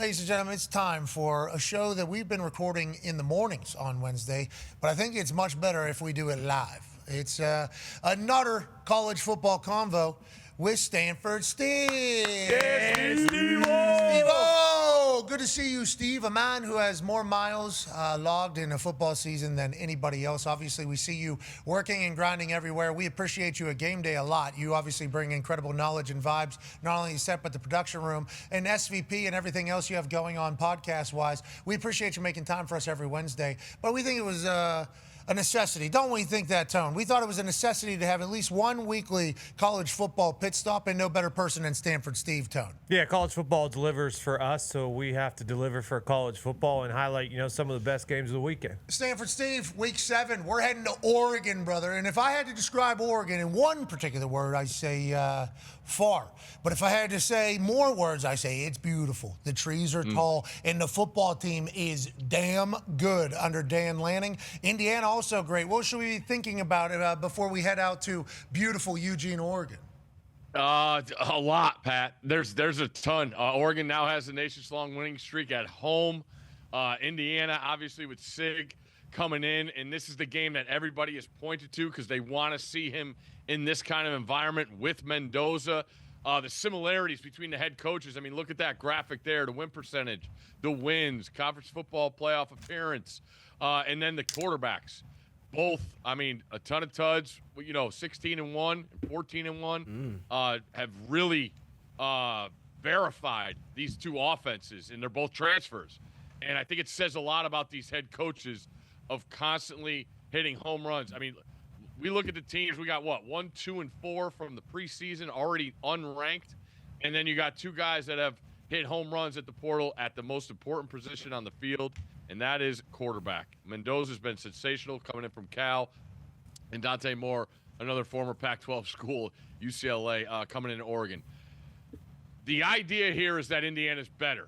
ladies and gentlemen, it's time for a show that we've been recording in the mornings on Wednesday, but I think it's much better if we do it live. It's Anudder College Football Convo with Stanford Steve. Yes, Steve-o! Good to see you, Steve. A man who has more miles logged in a football season than anybody else. Obviously, we see you working and grinding everywhere. We appreciate you at Game Day a lot. You obviously bring incredible knowledge and vibes, not only set, but the production room and SVP and everything else you have going on podcast-wise. We appreciate you making time for us every Wednesday. But we think it was a necessity. Don't we think that, Tone? We thought it was a necessity to have at least one weekly college football pit stop, and no better person than Stanford Steve, Tone. Yeah, college football delivers for us, so we have to deliver for college football and highlight, some of the best games of the weekend. Stanford Steve, week 7, we're heading to Oregon, brother. And if I had to describe Oregon in one particular word, I say far. But if I had to say more words, I say it's beautiful. The trees are tall, and the football team is damn good under Dan Lanning. Indiana also great. What should we be thinking about before we head out to beautiful Eugene, Oregon? A lot, Pat. There's a ton. Oregon now has the nation's long winning streak at home. Indiana, obviously, with Sig coming in, and this is the game that everybody has pointed to because they want to see him in this kind of environment with Mendoza. The similarities between the head coaches. I mean, look at that graphic there, the win percentage, the wins, conference football playoff appearance, and then the quarterbacks. Both, I mean, a ton of tuds, 16-1 and 14-1 have really verified these two offenses, and they're both transfers. And I think it says a lot about these head coaches of constantly hitting home runs. I mean, we look at the teams, we got 1, 2, and 4 from the preseason, already unranked. And then you got two guys that have hit home runs at the portal at the most important position on the field, and that is quarterback. Mendoza's been sensational coming in from Cal, and Dante Moore, another former Pac-12 school, UCLA, coming in Oregon. The idea here is that Indiana's better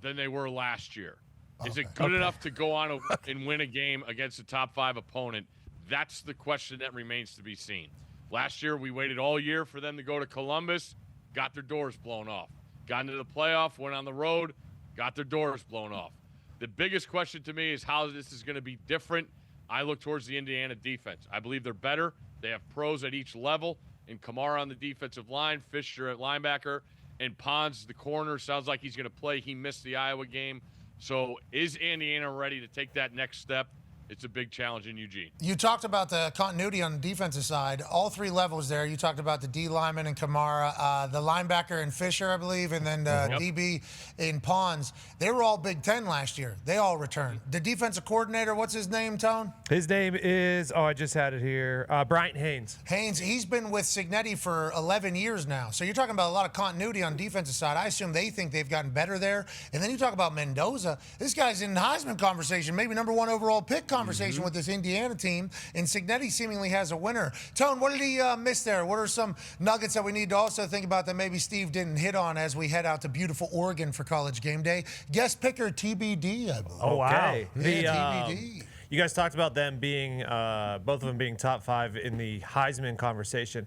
than they were last year. Is it good enough to go on and win a game against a top-5 opponent? That's the question that remains to be seen. Last year, we waited all year for them to go to Columbus, got their doors blown off. Got into the playoff, went on the road, got their doors blown off. The biggest question to me is how this is going to be different. I look towards the Indiana defense. I believe they're better. They have pros at each level. And Kamara on the defensive line, Fisher at linebacker, and Pons the corner. Sounds like he's going to play. He missed the Iowa game. So is Indiana ready to take that next step? It's a big challenge in Eugene. You talked about the continuity on the defensive side. All 3 levels there. You talked about the D lineman and Kamara, the linebacker and Fisher, I believe, and then the DB in Pons. They were all Big Ten last year. They all returned. The defensive coordinator, what's his name, Tone? His name is, I just had it here, Bryant Haynes. Haynes, he's been with Cignetti for 11 years now. So you're talking about a lot of continuity on the defensive side. I assume they think they've gotten better there. And then you talk about Mendoza. This guy's in the Heisman conversation, maybe #1 overall pick conversation with this Indiana team, and Cignetti seemingly has a winner. Tone, what did he miss there? What are some nuggets that we need to also think about that maybe Steve didn't hit on as we head out to beautiful Oregon for College Game Day? Guest picker TBD, I believe. Oh, wow. TBD. You guys talked about them being, both of them being top 5 in the Heisman conversation.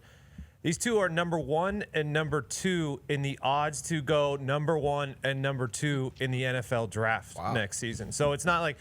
These two are #1 and #2 in the odds to go #1 and #2 in the NFL draft next season. So it's not like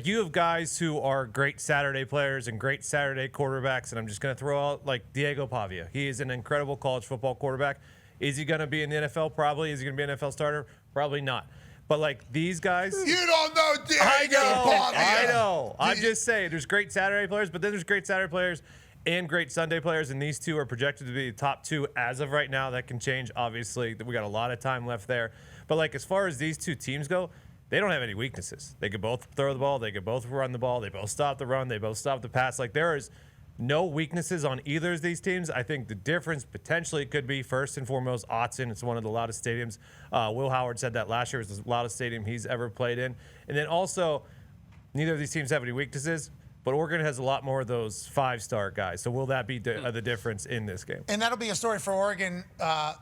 you have guys who are great Saturday players and great Saturday quarterbacks, and I'm just going to throw out like Diego Pavia. He is an incredible college football quarterback. Is he going to be in the NFL? Probably. Is he going to be an NFL starter? Probably not. But like these guys, you don't know Diego Pavia. I know. I'm just saying there's great Saturday players, but then there's great Saturday players and great Sunday players, and these two are projected to be the top 2 as of right now. That can change, obviously. We got a lot of time left there. But, like, as far as these two teams go, they don't have any weaknesses. They could both throw the ball. They could both run the ball. They both stop the run. They both stop the pass. Like, there is no weaknesses on either of these teams. I think the difference potentially could be, first and foremost, Autzen. It's one of the loudest stadiums. Will Howard said that last year was the loudest stadium he's ever played in. And then also, neither of these teams have any weaknesses. But Oregon has a lot more of those 5-star guys. So will that be the difference in this game? And that'll be a story for Oregon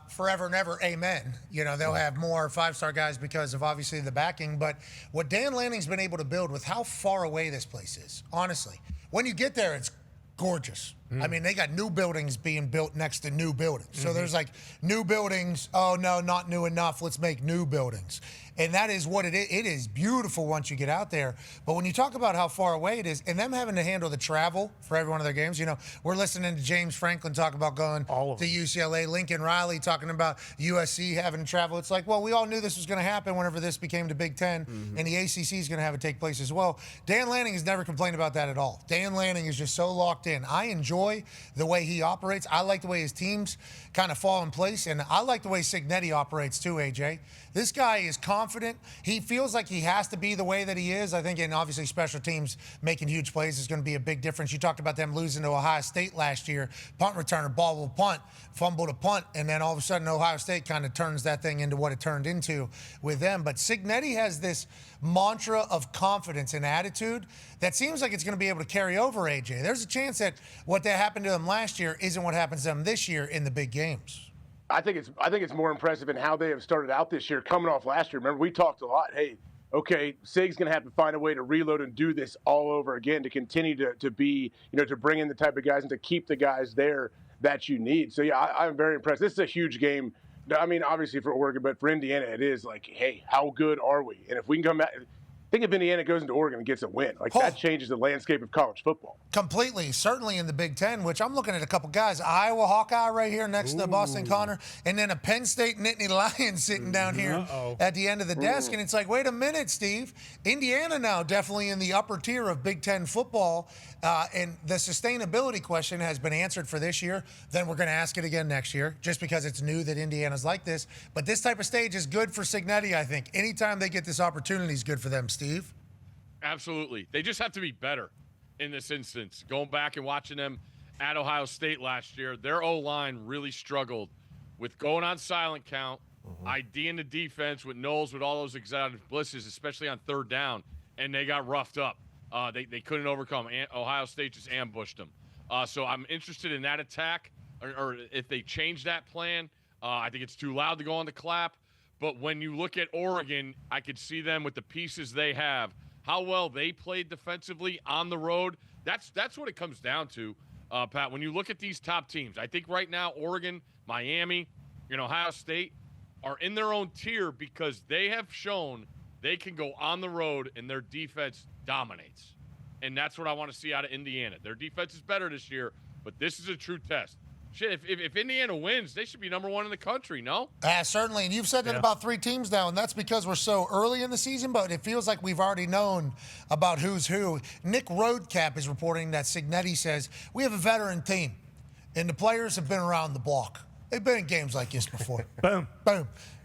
forever and ever. Amen. They'll have more 5-star guys because of obviously the backing. But what Dan Lanning's been able to build with how far away this place is, honestly, when you get there, it's gorgeous. I mean, they got new buildings being built next to new buildings. So there's like new buildings. Oh, no, not new enough. Let's make new buildings. And that is what it is. It is beautiful once you get out there. But when you talk about how far away it is, and them having to handle the travel for every one of their games, we're listening to James Franklin talk about going to UCLA, Lincoln Riley talking about USC having to travel. It's like, well, we all knew this was going to happen whenever this became the Big Ten, and the ACC is going to have it take place as well. Dan Lanning has never complained about that at all. Dan Lanning is just so locked in. I enjoy the way he operates. I like the way his teams kind of fall in place, and I like the way Cignetti operates too, AJ. This guy is confident. He feels like he has to be the way that he is. I think, and obviously special teams making huge plays is going to be a big difference. You talked about them losing to Ohio State last year. Punt returner, ball will punt, fumble to punt, and then all of a sudden Ohio State kind of turns that thing into what it turned into with them. But Cignetti has this mantra of confidence and attitude that seems like it's going to be able to carry over, AJ. There's a chance that what that happened to them last year isn't what happens to them this year in the big games. I think it's more impressive in how they have started out this year, coming off last year. Remember, we talked a lot. Hey, okay, Sig's going to have to find a way to reload and do this all over again to continue to be, to bring in the type of guys and to keep the guys there that you need. So, yeah, I'm very impressed. This is a huge game. I mean, obviously for Oregon, but for Indiana, it is like, hey, how good are we? And if we can come back – think if Indiana goes into Oregon and gets a win. That changes the landscape of college football. Completely. Certainly in the Big Ten, which I'm looking at a couple guys. Iowa Hawkeye right here next to Boston Connor, and then a Penn State Nittany Lion sitting down here at the end of the desk. And it's like, wait a minute, Steve. Indiana now definitely in the upper tier of Big Ten football. And the sustainability question has been answered for this year. Then we're going to ask it again next year, just because it's new that Indiana's like this. But this type of stage is good for Cignetti, I think. Anytime they get this opportunity is good for them, Steve. Absolutely. They just have to be better in this instance. Going back and watching them at Ohio State last year, their O-line really struggled with going on silent count, ID in the defense with Knowles with all those exotic blitzes, especially on third down, and they got roughed up. They couldn't overcome. Ohio State just ambushed them. So I'm interested in that attack, or if they change that plan. I think it's too loud to go on the clap. But when you look at Oregon, I could see them with the pieces they have, how well they played defensively on the road. That's what it comes down to, Pat. When you look at these top teams, I think right now Oregon, Miami, Ohio State are in their own tier because they have shown they can go on the road and their defense dominates. And that's what I want to see out of Indiana. Their defense is better this year, but this is a true test. Shit, if Indiana wins, they should be number one in the country, no? Certainly, and you've said that about 3 teams now, and that's because we're so early in the season, but it feels like we've already known about who's who. Nick Roadcap is reporting that Cignetti says, we have a veteran team, and the players have been around the block. They've been in games like this before. Boom.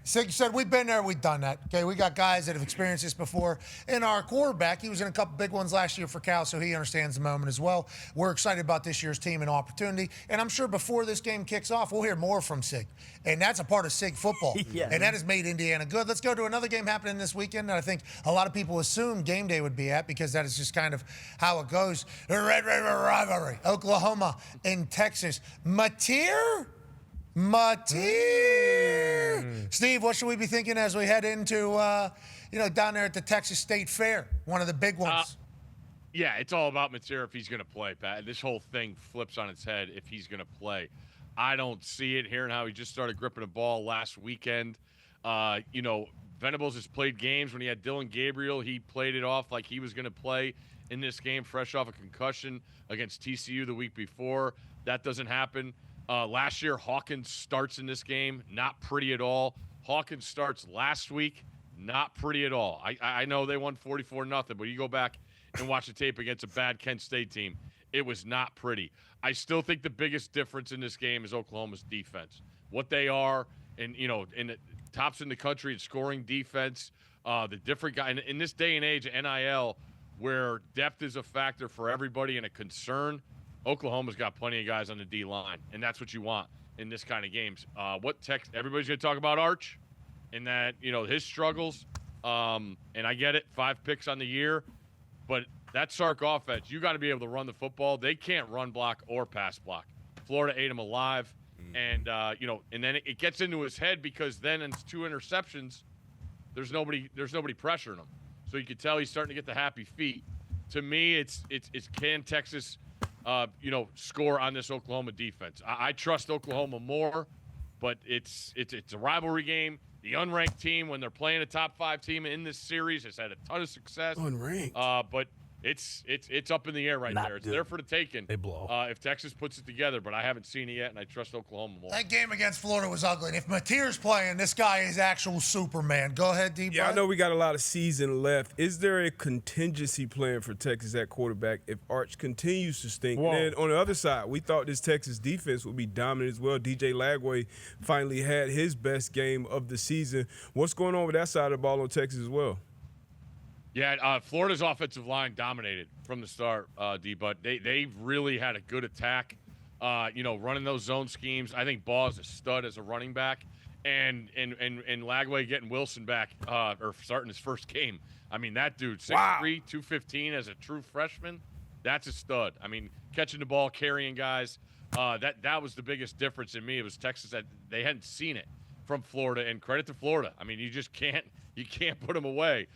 Sig said, we've been there, we've done that. Okay, we got guys that have experienced this before. And our quarterback, he was in a couple big ones last year for Cal, so he understands the moment as well. We're excited about this year's team and opportunity. And I'm sure before this game kicks off, we'll hear more from Sig. And that's a part of Sig football. And that has made Indiana good. Let's go to another game happening this weekend that I think a lot of people assume game day would be at, because that is just kind of how it goes. The Red Rivalry, Oklahoma and Texas. Mateer. Steve, what should we be thinking as we head into, down there at the Texas State Fair, one of the big ones? Yeah, it's all about Mateer if he's going to play, Pat. This whole thing flips on its head if he's going to play. I don't see it, hearing how he just started gripping a ball last weekend. Venables has played games when he had Dylan Gabriel. He played it off like he was going to play in this game, fresh off a concussion against TCU the week before. That doesn't happen. Last year, Hawkins starts in this game, not pretty at all. Hawkins starts last week, not pretty at all. I know they won 44-0, but you go back and watch the tape against a bad Kent State team, it was not pretty. I still think the biggest difference in this game is Oklahoma's defense. What they are, and in the tops in the country at scoring defense, the different guy in this day and age, NIL, where depth is a factor for everybody and a concern. Oklahoma's got plenty of guys on the D-line, and that's what you want in this kind of games. Everybody's going to talk about Arch and that, his struggles, and I get it, 5 picks on the year, but that Sark offense, you got to be able to run the football. They can't run block or pass block. Florida ate him alive, and, and then it gets into his head, because then in 2 interceptions, there's nobody pressuring him. So you can tell he's starting to get the happy feet. To me, it's can Texas score on this Oklahoma defense. I trust Oklahoma more, but it's a rivalry game. The unranked team, when they're playing a top 5 team in this series, has had a ton of success. Unranked. But it's up in the air right there. It's there for the taking. They blow. If Texas puts it together, but I haven't seen it yet, and I trust Oklahoma more. That game against Florida was ugly. And if Mateer's playing, this guy is actual Superman. Go ahead, D. Yeah, I know we got a lot of season left. Is there a contingency plan for Texas at quarterback if Arch continues to stink? Whoa. And then on the other side, we thought this Texas defense would be dominant as well. DJ Lagway finally had his best game of the season. What's going on with that side of the ball on Texas as well? Yeah, Florida's offensive line dominated from the start, D. But they've really had a good attack. Running those zone schemes. I think Ball's a stud as a running back, and Lagway getting Wilson back or starting his first game. I mean, that dude 6'3", 215 as a true freshman. That's a stud. I mean, catching the ball, carrying guys. That was the biggest difference in me. It was Texas that they hadn't seen it from Florida, and credit to Florida. I mean, you can't put them away.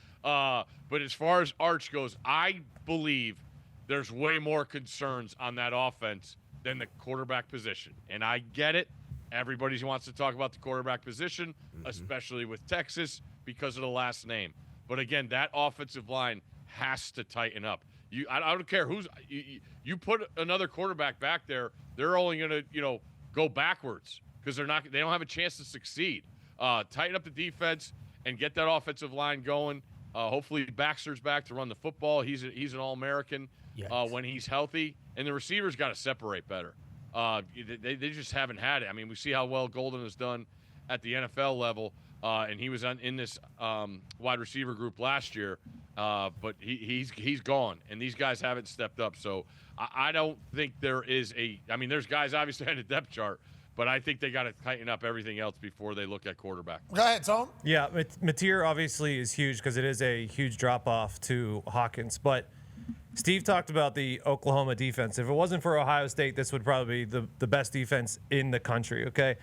But as far as Arch goes, I believe there's way more concerns on that offense than the quarterback position. And I get it. Everybody wants to talk about the quarterback position, especially with Texas because of the last name. But again, that offensive line has to tighten up. I don't care who's you put another quarterback back there, they're only going to go backwards because they don't have a chance to succeed. Tighten up the defense and get that offensive line going. Hopefully Baxter's back to run the football. He's an All-American when he's healthy. And the receivers got to separate better. They just haven't had it. I mean, we see how well Golden has done at the NFL level, and he was in this wide receiver group last year. But he's gone, and these guys haven't stepped up. So I don't think there is there's guys obviously on the depth chart, but I think they got to tighten up everything else before they look at quarterback. Go ahead, Tom. Yeah, Mateer obviously is huge because it is a huge drop-off to Hawkins. But Steve talked about the Oklahoma defense. If it wasn't for Ohio State, this would probably be the best defense in the country, okay?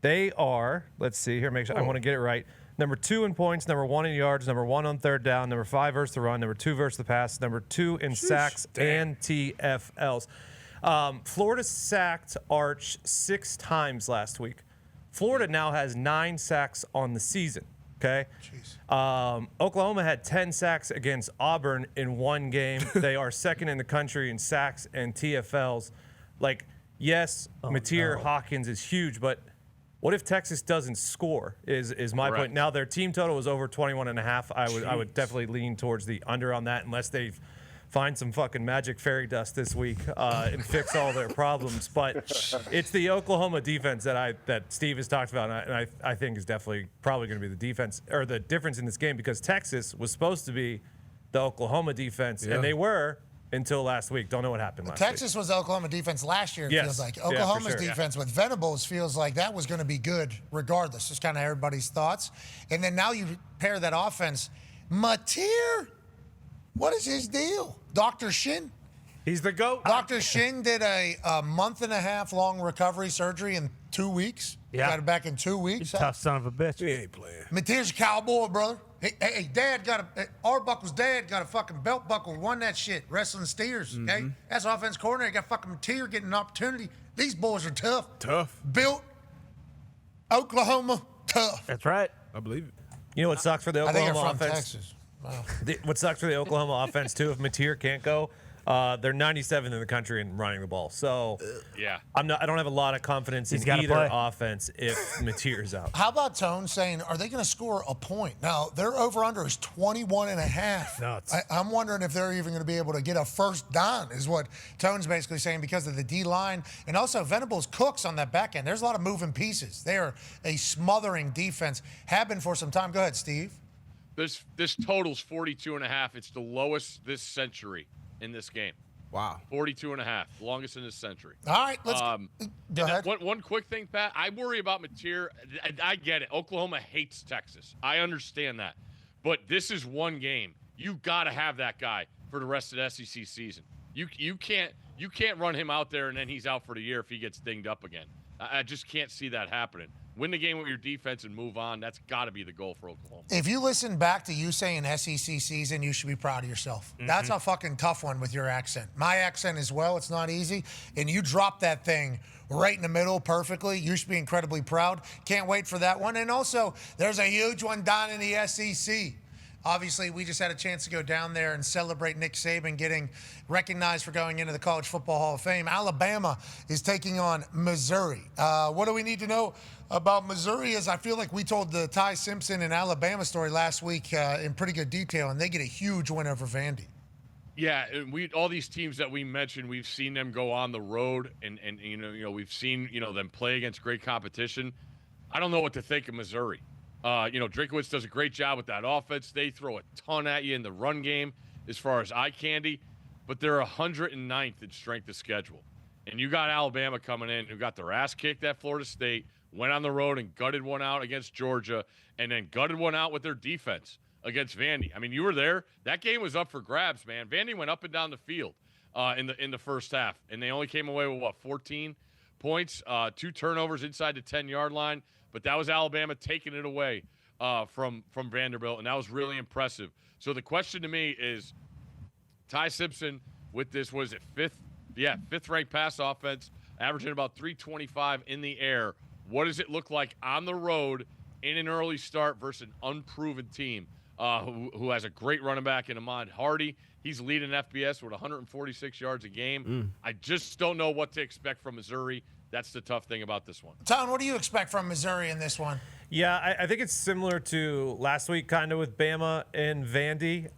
They are, let's see here, make sure I want to get it right. Number 2 in points, number 1 in yards, number 1 on third down, number 5 versus the run, number 2 versus the pass, number 2 in sacks and TFLs. Florida sacked Arch 6 times last week. Florida now has 9 sacks on the season, okay? Oklahoma had 10 sacks against Auburn in one game. They are second in the country in sacks and TFLs. Mateer Hawkins is huge, but what if Texas doesn't score is my point. Now, their team total was over 21.5. I would definitely lean towards the under on that unless they've find some fucking magic fairy dust this week and fix all their problems. But it's the Oklahoma defense that Steve has talked about, and I think is definitely probably going to be the defense or the difference in this game because Texas was supposed to be the Oklahoma defense, and they were until last week. Don't know what happened last week. Texas was the Oklahoma defense last year, it feels like. Oklahoma's defense with Venables feels like that was going to be good regardless. Just kind of everybody's thoughts. And then now you pair that offense. Mateer, what is his deal? Dr. Shin? He's the GOAT. Dr. Shin did a month-and-a-half long recovery surgery in 2 weeks. Yeah. Got it back in 2 weeks. Tough son of a bitch. He ain't playing. Mateer's a cowboy, brother. Hey, Arbuckle's dad got a fucking belt buckle, won that shit, wrestling steers, okay? That's offense coordinator. Got fucking Mateer getting an opportunity. These boys are tough. Built Oklahoma tough. That's right. I believe it. You know what sucks for the Oklahoma from offense? Texas. Wow. What sucks for the Oklahoma offense, too, if Mateer can't go, they're 97th in the country in running the ball. So I don't have a lot of confidence in either offense if Mateer's out. How about Tone saying, are they going to score a point? Now, their over-under is 21.5. Nuts. I'm wondering if they're even going to be able to get a first down is what Tone's basically saying because of the D-line. And also, Venables cooks on that back end. There's a lot of moving pieces. They are a smothering defense. Have been for some time. Go ahead, Steve. This total's 42.5. It's the lowest this century in this game. Wow. 42.5, longest in this century. All right, let's go ahead. One quick thing, Pat. I worry about Mateer. I get it. Oklahoma hates Texas. I understand that. But this is one game. You got to have that guy for the rest of the SEC season. You can't run him out there and then he's out for the year if he gets dinged up again. I just can't see that happening. win the game with your defense and move on. That's got to be the goal for Oklahoma. If you listen back to you saying SEC season, you should be proud of yourself. That's a fucking tough one with your accent. My accent as well, it's not easy. And you dropped that thing right in the middle perfectly. You should be incredibly proud. Can't wait for that one. And also, there's a huge one down in the SEC. Obviously, we just had a chance to go down there and celebrate Nick Saban getting recognized for going into the College Football Hall of Fame. Alabama is taking on Missouri. What do we need to know about Missouri is I feel like we told the Ty Simpson and Alabama story last week in pretty good detail, and they get a huge win over Vandy. Yeah, and all these teams that we mentioned, we've seen them go on the road, and you know we've seen them play against great competition. I don't know what to think of Missouri. Drinkowitz does a great job with that offense. They throw a ton at you in the run game as far as eye candy, but they're 109th in strength of schedule. And you got Alabama coming in who got their ass kicked at Florida State, went on the road and gutted one out against Georgia, and then gutted one out with their defense against Vandy. I mean, you were there. That game was up for grabs, man. Vandy went up and down the field in the first half, and they only came away with, 14 points, 2 turnovers inside the 10-yard line. But that was Alabama taking it away from Vanderbilt, and that was really impressive. So the question to me is, Ty Simpson with this, was it fifth-ranked pass offense, averaging about 325 in the air. What does it look like on the road in an early start versus an unproven team who has a great running back in Ahmad Hardy? He's leading FBS with 146 yards a game. I just don't know what to expect from Missouri. That's the tough thing about this one. Tom, what do you expect from Missouri in this one? Yeah, I think it's similar to last week, kind of with Bama and Vandy.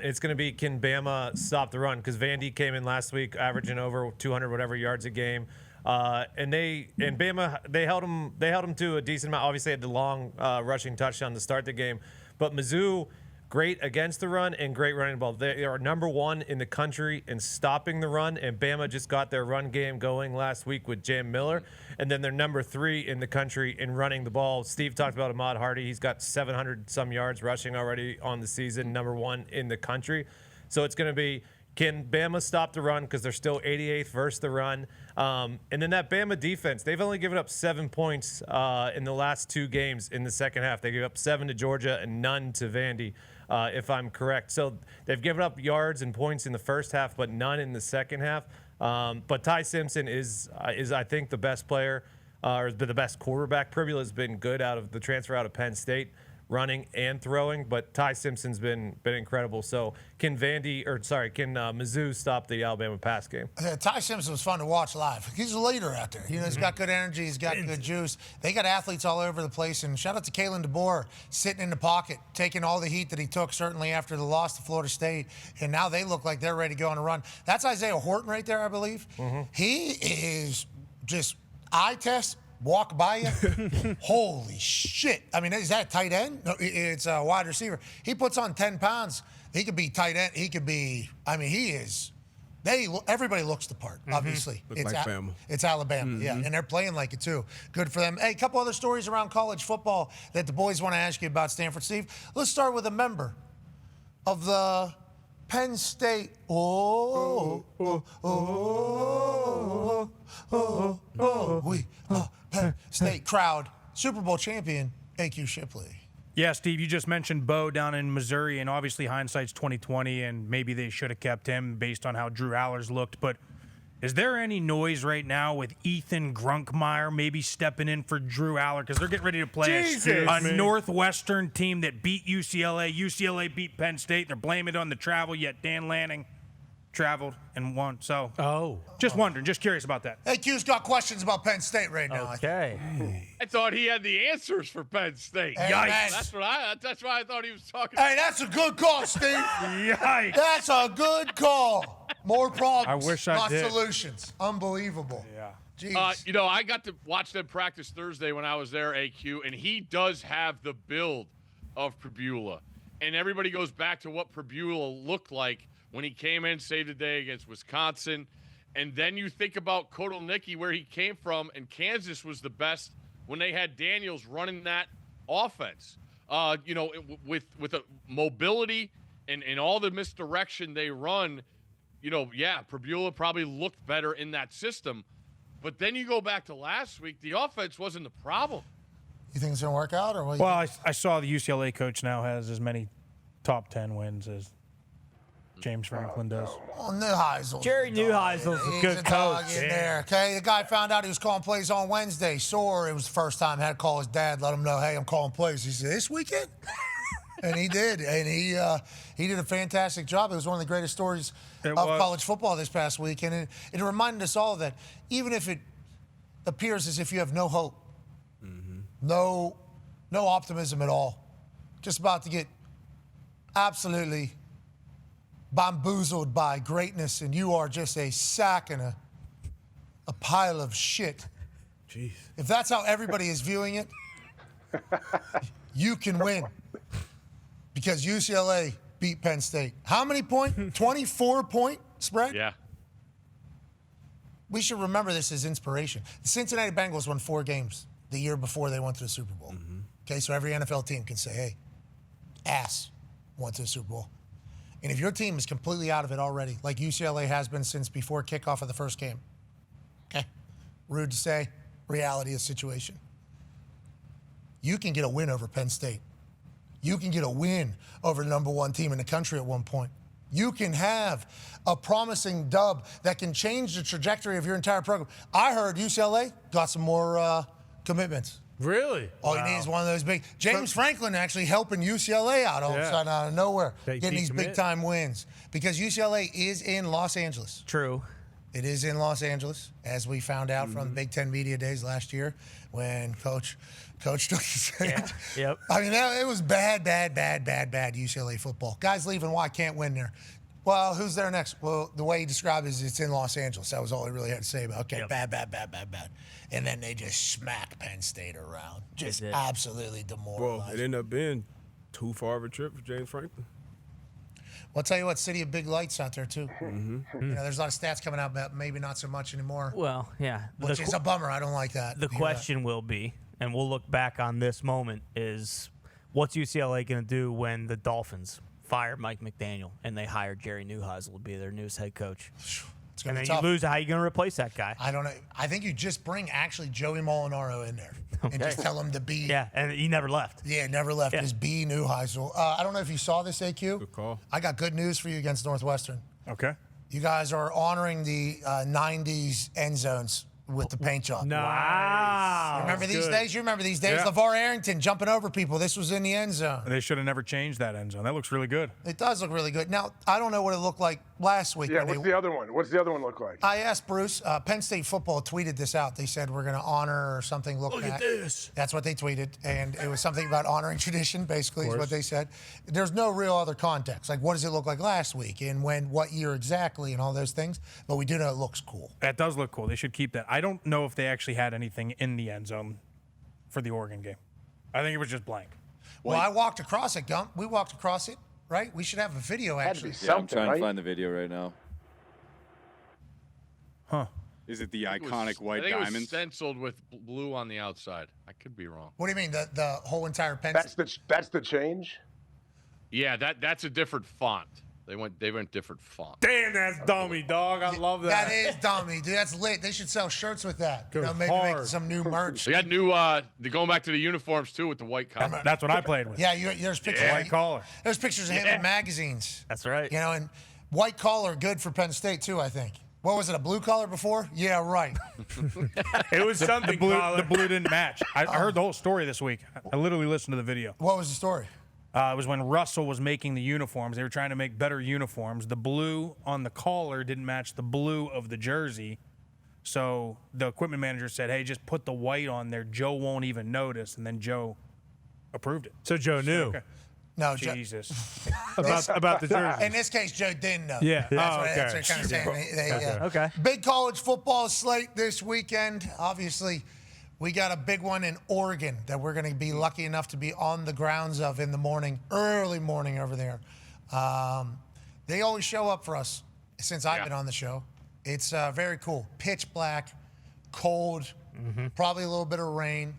It's going to be, can Bama stop the run? Because Vandy came in last week averaging over 200 whatever yards a game, and Bama they held them to a decent amount. Obviously, had the long rushing touchdown to start the game, but Mizzou, great against the run and great running the ball. They are number 1 in the country in stopping the run, and Bama just got their run game going last week with Jam Miller, and then they're number 3 in the country in running the ball. Steve talked about Ahmad Hardy. He's got 700-some yards rushing already on the season, number 1 in the country. So it's going to be, can Bama stop the run, because they're still 88th versus the run. And then that Bama defense, they've only given up 7 points in the last 2 games in the second half. They gave up 7 to Georgia and none to Vandy, if I'm correct. So they've given up yards and points in the first half, but none in the second half. But Ty Simpson is I think, the best player, or the best quarterback. Pribula has been good out of the transfer out of Penn State, running and throwing, but Ty Simpson's been incredible. So can Mizzou stop the Alabama pass game? Ty Simpson was fun to watch live. He's a leader out there. He's got good energy. He's got good juice. They got athletes all over the place. And shout out to Kalen DeBoer sitting in the pocket, taking all the heat that he took, certainly after the loss to Florida State. And now they look like they're ready to go on a run. That's Isaiah Horton right there, I believe. He is just eye test. Walk by you. Holy shit. I mean, is that tight end? No, it's a wide receiver. He puts on 10 pounds. He could be tight end. He could be, he is. Everybody looks the part, obviously. It's like Bama. It's Alabama, yeah. And they're playing like it, too. Good for them. Hey, a couple other stories around college football that the boys want to ask you about, Stanford Steve. Let's start with a member of the Penn State. We are Penn State crowd. Super Bowl champion, A.Q. Shipley. Yeah, Steve, you just mentioned Bo down in Missouri, and obviously hindsight's 2020, and maybe they should have kept him based on how Drew Allers looked. But is there any noise right now with Ethan Grunkmeyer maybe stepping in for Drew Aller? Because they're getting ready to play a Northwestern team that beat UCLA. UCLA beat Penn State. They're blaming it on the travel, yet Dan Lanning traveled and won. So, just wondering, just curious about that. Hey, Q's got questions about Penn State right now. Okay. I thought he had the answers for Penn State. Hey, Yikes. man. That's why I thought he was talking. Hey, that's a good call, Steve. Yikes. That's a good call. More problems, I wish I not did. solutions. Unbelievable. Yeah. Jeez. I got to watch them practice Thursday when I was there, AQ, and he does have the build of Pribula. And everybody goes back to what Pribula looked like when he came in, saved the day against Wisconsin. And then you think about Kotelnicki, where he came from, and Kansas was the best when they had Daniels running that offense. With a mobility and all the misdirection they run, Pribula probably looked better in that system. But then you go back to last week, the offense wasn't the problem You think it's going to work out? Or what? Well, I saw the UCLA coach now has as many top 10 wins as James Franklin does. Oh, Neuheisel. Jerry Neuheisel's a good coach. In there, okay? The guy found out he was calling plays on Wednesday. Sore. It was the first time. Had to call his dad, let him know, hey, I'm calling plays. He said, this weekend? And he did. And he did a fantastic job. It was one of the greatest stories of college football this past week. And it reminded us all that even if it appears as if you have no hope, no optimism at all, just about to get absolutely bamboozled by greatness, and you are just a sack and a pile of shit. Jeez. If that's how everybody is viewing it, you can win. Because UCLA beat Penn State. How many point? 24-point spread? Yeah. We should remember this as inspiration. The Cincinnati Bengals won 4 games the year before they went to the Super Bowl. Okay, so every NFL team can say, hey, ass went to the Super Bowl. And if your team is completely out of it already, like UCLA has been since before kickoff of the first game, okay, rude to say, reality of the situation, you can get a win over Penn State. You can get a win over the number 1 team in the country at one point. You can have a promising dub that can change the trajectory of your entire program. I heard UCLA got some more commitments. Really? All you need is one of those big. James Franklin actually helping UCLA out all of a sudden out of nowhere, getting these big-time wins. Because UCLA is in Los Angeles. True. It is in Los Angeles, as we found out from Big Ten Media Days last year when Coach took his hand. Yep. I mean, it was bad UCLA football. Guys leaving, why can't win there? Well, who's there next? Well, the way he described it is it's in Los Angeles. That was all he really had to say about it. Okay, bad. And then they just smack Penn State around. Just absolutely demoralized. Well, it ended up being too far of a trip for James Franklin. Well, I'll tell you what, city of big lights out there, too. You know, there's a lot of stats coming out, but maybe not so much anymore. Well, yeah. Which is a bummer. I don't like that. The question will be, and we'll look back on this moment, is what's UCLA going to do when the Dolphins fire Mike McDaniel and they hire Jerry Neuheisel to be their newest head coach? It's going And to be then tough. you lose. How are you going to replace that guy? I don't know. I think you just bring actually Joey Molinaro in there and just tell him to be. Yeah, and he never left. Yeah, never left. Yeah. Just be Neuheisel. I don't know if you saw this, AQ. Good call. I got good news for you against Northwestern. Okay. You guys are honoring the 90s end zones with the paint job. Wow. Remember these days? You remember these days? Yeah. LeVar Arrington jumping over people. This was in the end zone. They should have never changed that end zone. That looks really good. It does look really good. Now, I don't know what it looked like last week. Yeah, when what's the other one? What's the other one look like? I asked Bruce. Penn State football tweeted this out. They said we're going to honor or something. Look at this. That's what they tweeted, and it was something about honoring tradition. Basically, is what they said. There's no real other context. Like, what does it look like last week, and when, what year exactly, and all those things. But we do know it looks cool. That does look cool. They should keep that. I don't know if they actually had anything in the end zone for the Oregon game. I think it was just blank. Well, I walked across it, Gump. We walked across it, right? We should have a video Had to be actually. Yeah, I'm something, trying right? to find the video right now. Huh. Is it the I think it was- iconic white I think it was diamonds? stenciled with blue on the outside. I could be wrong. What do you mean? The whole entire Penn That's the change. Yeah, that's a different font. They went different font. Damn, that's dummy, dog. I love That is dummy, dude. That's lit. They should sell shirts with that. You know, Goes maybe make hard. some new merch. They got new. They're going back to the uniforms too with the white collar. That's what I played with. Yeah, there's pictures. White collar. There's pictures of him in magazines. That's right. You know, and white collar good for Penn State too. I think. What was it? A blue collar before? Yeah, right. It was something. The blue didn't match. I heard the whole story this week. I literally listened to the video. What was the story? It was when Russell was making the uniforms. They were trying to make better uniforms. The blue on the collar didn't match the blue of the jersey. So the equipment manager said, hey, just put the white on there. Joe won't even notice. And then Joe approved it. So Joe knew Okay. No, Jesus. about the jersey. in this case, Joe didn't know. Yeah. That's Oh, what okay. they're kind of saying. Okay. Big college football slate this weekend. Obviously, we got a big one in Oregon that we're going to be lucky enough to be on the grounds of in the morning, early morning over there. They always show up for us since I've been on the show. It's very cool. Pitch black, cold, probably a little bit of rain.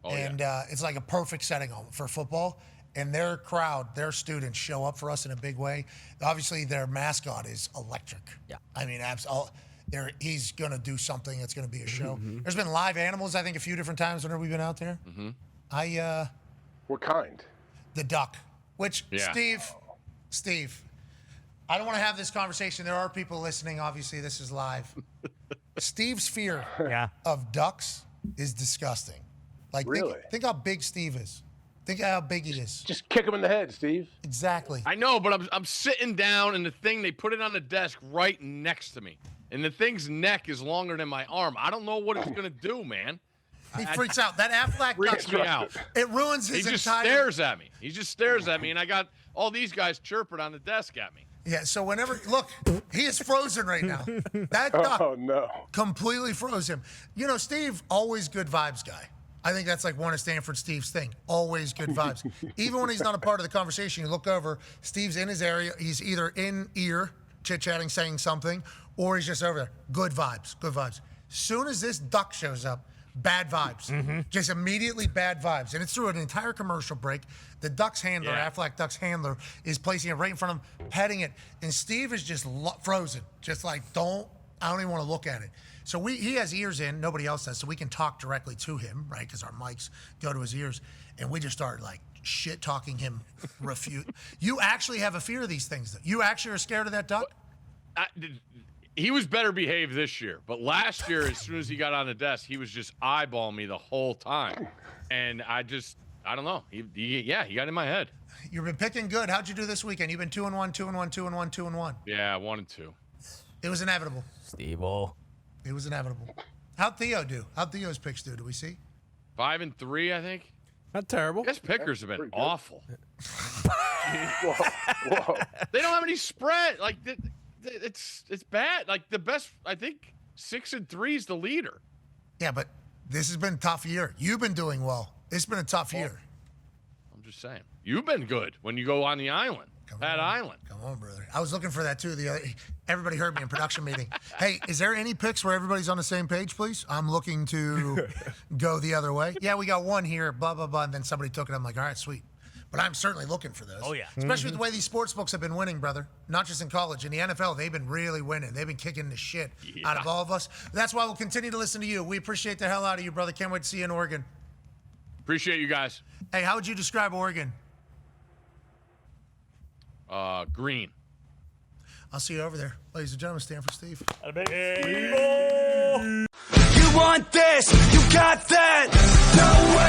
And it's like a perfect setting for football. And their crowd, their students show up for us in a big way. Obviously, their mascot is electric. Yeah. I mean, he's going to do something that's going to be a show. There's been live animals, I think, a few different times whenever we've been out there. What kind? The duck. Which, Yeah. Steve, I don't want to have this conversation. There are people listening. Obviously, this is live. Steve's fear of ducks is disgusting. Like, Really? think how big Steve is. Think how big he is. Just kick him in the head, Steve. Exactly. I know, but I'm sitting down, and the thing, they put it on the desk right next to me. And the thing's neck is longer than my arm. I don't know what it's going to do, man. He freaks out. That Aflac Freaks duck, me out. it ruins his He just entire... stares at me. He just stares at me, and I got all these guys chirping on the desk at me. Yeah, so whenever... Look, he is frozen right now. That duck Oh, no. completely froze him. You know, Steve, always good vibes guy. I think that's like one of Stanford Steve's thing. Always good vibes. Even when he's not a part of the conversation, you look over, Steve's in his area. He's either in ear, chit-chatting, saying something, or he's just over there. Good vibes, good vibes. Soon as this duck shows up, bad vibes. Just immediately bad vibes. And it's through an entire commercial break. The Ducks handler, Aflac Ducks handler, is placing it right in front of him, petting it. And Steve is just frozen. Just like, I don't even want to look at it. So he has ears in, nobody else does, so we can talk directly to him, right? Because our mics go to his ears. And we just start like shit talking him, refute. You actually have a fear of these things, though. You actually are scared of that duck? He was better behaved this year, but last year, as soon as he got on the desk, he was just eyeballing me the whole time. And I don't know. He got in my head. You've been picking good. How'd you do this weekend? You've been 2-1, 2-1, 2-1, 2-1. Yeah, 1-2. It was inevitable. Steve-o. It was inevitable. How'd Theo do? How'd Theo's picks do? Do we see? 5-3, I think. Not terrible. I guess pickers have been awful. Whoa. They don't have any spread. Like, it's bad. Like, the best, I think, 6-3 is the leader. Yeah, but this has been a tough year. You've been doing well. It's been a tough year. I'm just saying. You've been good when you go on the island. Pat Island. Come on, brother. I was looking for that, too. Everybody heard me in production meeting. Hey, is there any picks where everybody's on the same page, please? I'm looking to go the other way. Yeah, we got one here, blah, blah, blah, and then somebody took it. I'm like, all right, sweet. But I'm certainly looking for those. Oh, yeah. Especially with the way these sports books have been winning, brother. Not just in college. In the NFL, they've been really winning. They've been kicking the shit out of all of us. That's why we'll continue to listen to you. We appreciate the hell out of you, brother. Can't wait to see you in Oregon. Appreciate you guys. Hey, how would you describe Oregon? Green. I'll see you over there. Ladies and gentlemen, Stanford Steve. You want this, you got that. No way.